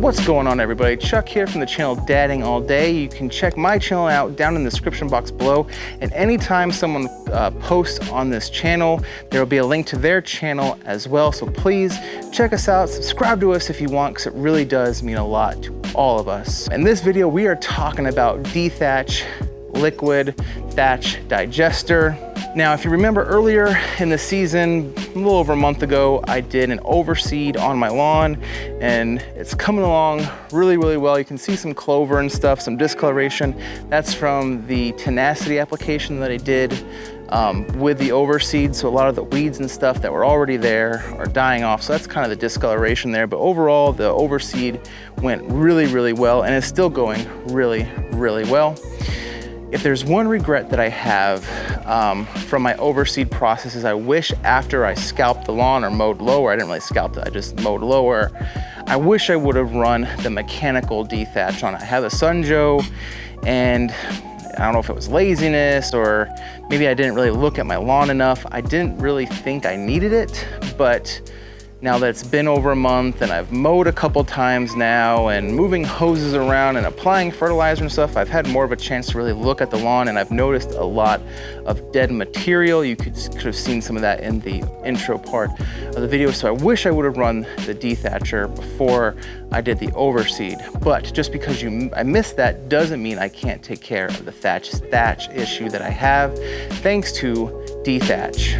What's going on, everybody? Chuck here from the channel Dadding All Day. You can check my channel out down in the description box below, and anytime someone posts on this channel, there will be a link to their channel as well. So please check us out, subscribe to us if you want, because it really does mean a lot to all of us. In this video, we are talking about D-Thatch liquid thatch digester. Now, if you remember earlier in the season, a little over a month ago, I did an overseed on my lawn, and it's coming along really well. You can see some clover and stuff, some discoloration. That's from the tenacity application that I did with the overseed. So a lot of the weeds and stuff that were already there are dying off. So that's kind of the discoloration there. But overall, the overseed went really well, and it's still going really well. If there's one regret that I have from my overseed process is I wish after I scalped the lawn or mowed lower, I didn't really scalp it, I just mowed lower, I wish I would have run the mechanical D-Thatch on it. I have a Sunjoe, and I don't know if it was laziness or maybe I didn't really look at my lawn enough. I didn't really think I needed it, but now that it's been over a month and I've mowed a couple times now and moving hoses around and applying fertilizer and stuff, I've had more of a chance to really look at the lawn, and I've noticed a lot of dead material. You could have seen some of that in the intro part of the video. So I wish I would have run the D-Thatcher before I did the overseed. But just because I missed that doesn't mean I can't take care of the thatch issue that I have, thanks to D-Thatch.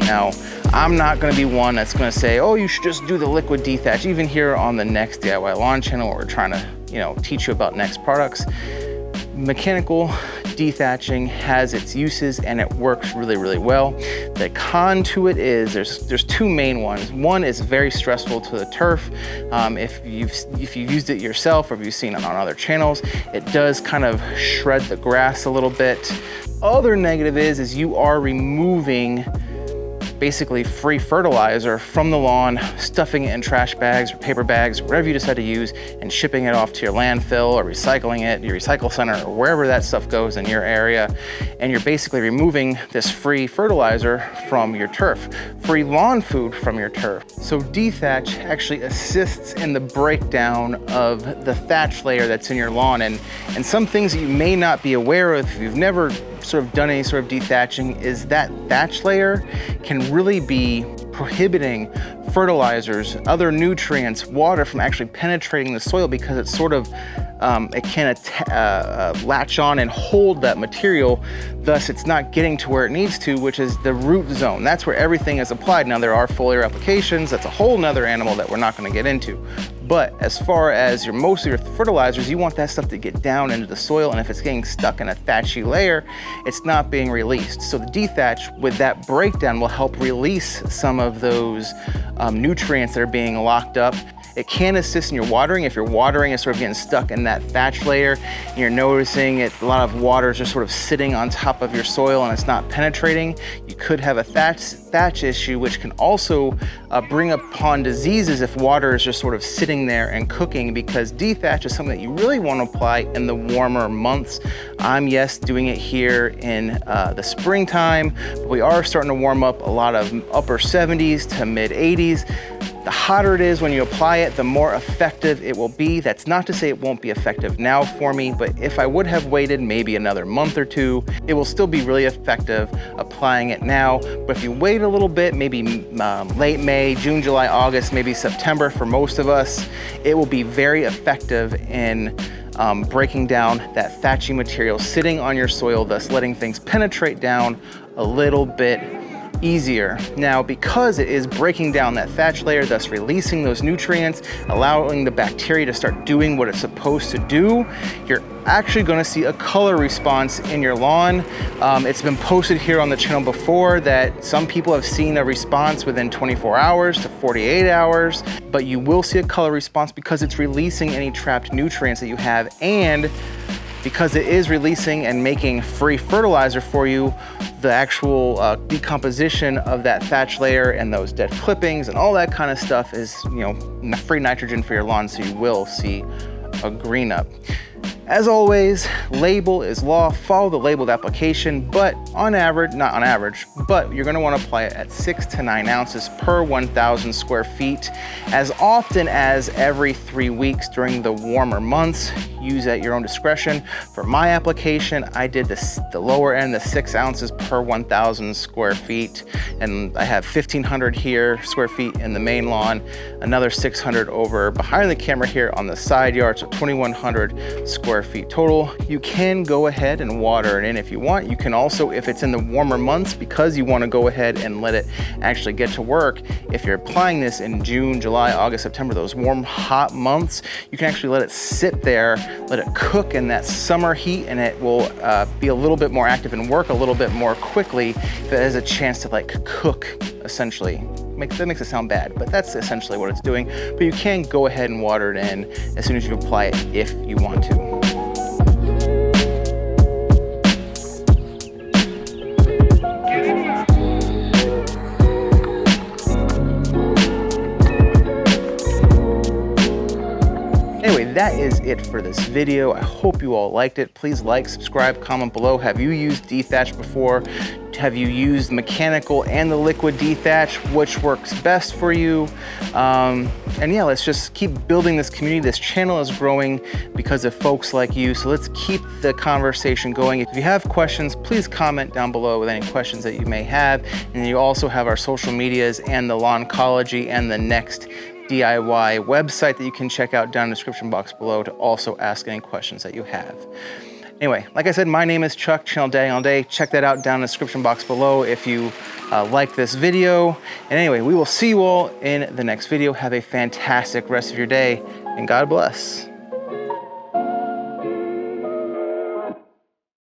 Now, I'm not gonna be one that's gonna say, oh, you should just do the liquid D-Thatch. Even here on the N-Ext DIY lawn channel, where we're trying to, teach you about N-Ext products, mechanical D-Thatching has its uses and it works really well. The con to it is there's two main ones. One is very stressful to the turf. If you've used it yourself or if you've seen it on other channels, it does kind of shred the grass a little bit. Other negative is you are removing basically free fertilizer from the lawn, stuffing it in trash bags or paper bags, whatever you decide to use, and shipping it off to your landfill or recycling it, your recycle center, or wherever that stuff goes in your area. And you're basically removing this free fertilizer from your turf, free lawn food from your turf. So D-Thatch actually assists in the breakdown of the thatch layer that's in your lawn. And some things that you may not be aware of if you've never sort of done any sort of D-Thatching is that thatch layer can really be prohibiting fertilizers, other nutrients, water from actually penetrating the soil, because it's sort of, it can latch on and hold that material. Thus, it's not getting to where it needs to, which is the root zone. That's where everything is applied. Now, there are foliar applications. That's a whole nother animal that we're not going to get into. But as far as most of your fertilizers, you want that stuff to get down into the soil, and if it's getting stuck in a thatchy layer, it's not being released. So the D-Thatch, with that breakdown, will help release some of those nutrients that are being locked up. It can assist in your watering. If your watering is sort of getting stuck in that thatch layer and you're noticing a lot of water is just sort of sitting on top of your soil and it's not penetrating, you could have a thatch issue, which can also bring upon diseases if water is just sort of sitting there and cooking, because D-Thatch is something that you really want to apply in the warmer months. I'm, yes, doing it here in the springtime, but we are starting to warm up a lot of upper 70s to mid 80s. The hotter it is when you apply it, the more effective it will be. That's not to say it won't be effective now for me, but if I would have waited maybe another month or two, it will still be really effective applying it now. But if you wait a little bit, maybe late May, June, July, August, maybe September for most of us, it will be very effective in breaking down that thatchy material sitting on your soil, thus letting things penetrate down a little bit easier. Now, because it is breaking down that thatch layer, thus releasing those nutrients, allowing the bacteria to start doing what it's supposed to do, you're actually going to see a color response in your lawn. It's been posted here on the channel before that some people have seen a response within 24 hours to 48 hours, but you will see a color response because it's releasing any trapped nutrients that you have, and because it is releasing and making free fertilizer for you, the actual decomposition of that thatch layer and those dead clippings and all that kind of stuff is, free nitrogen for your lawn, so you will see a green up. As always, label is law. Follow the labeled application, but on average, not on average, but you're gonna wanna apply it at 6 to 9 ounces per 1,000 square feet, as often as every 3 weeks during the warmer months. Use at your own discretion. For my application, I did the lower end, the 6 ounces per 1,000 square feet, and I have 1,500 here square feet in the main lawn, another 600 over behind the camera here on the side yard, so 2,100 square feet total. You can go ahead and water it in if you want. You can also, if it's in the warmer months, because you want to go ahead and let it actually get to work, if you're applying this in June, July, August, September, those warm, hot months, you can actually let it sit there, let it cook in that summer heat, and it will be a little bit more active and work a little bit more quickly if it has a chance to like cook, essentially. That makes it sound bad, but that's essentially what it's doing. But you can go ahead and water it in as soon as you apply it if you want to. Anyway, that is it for this video. I hope you all liked it. Please like, subscribe, comment below. Have you used D-Thatch before? Have you used mechanical and the liquid D-Thatch? Which works best for you? And yeah, let's just keep building this community. This channel is growing because of folks like you. So let's keep the conversation going. If you have questions, please comment down below with any questions that you may have. And you also have our social medias and the Lawncology and the N-Ext DIY website that you can check out down in the description box below to also ask any questions that you have. Anyway, like I said, my name is Chuck, Channel Day on Day. Check that out down in the description box below if you like this video. And anyway, we will see you all in the next video. Have a fantastic rest of your day, and God bless.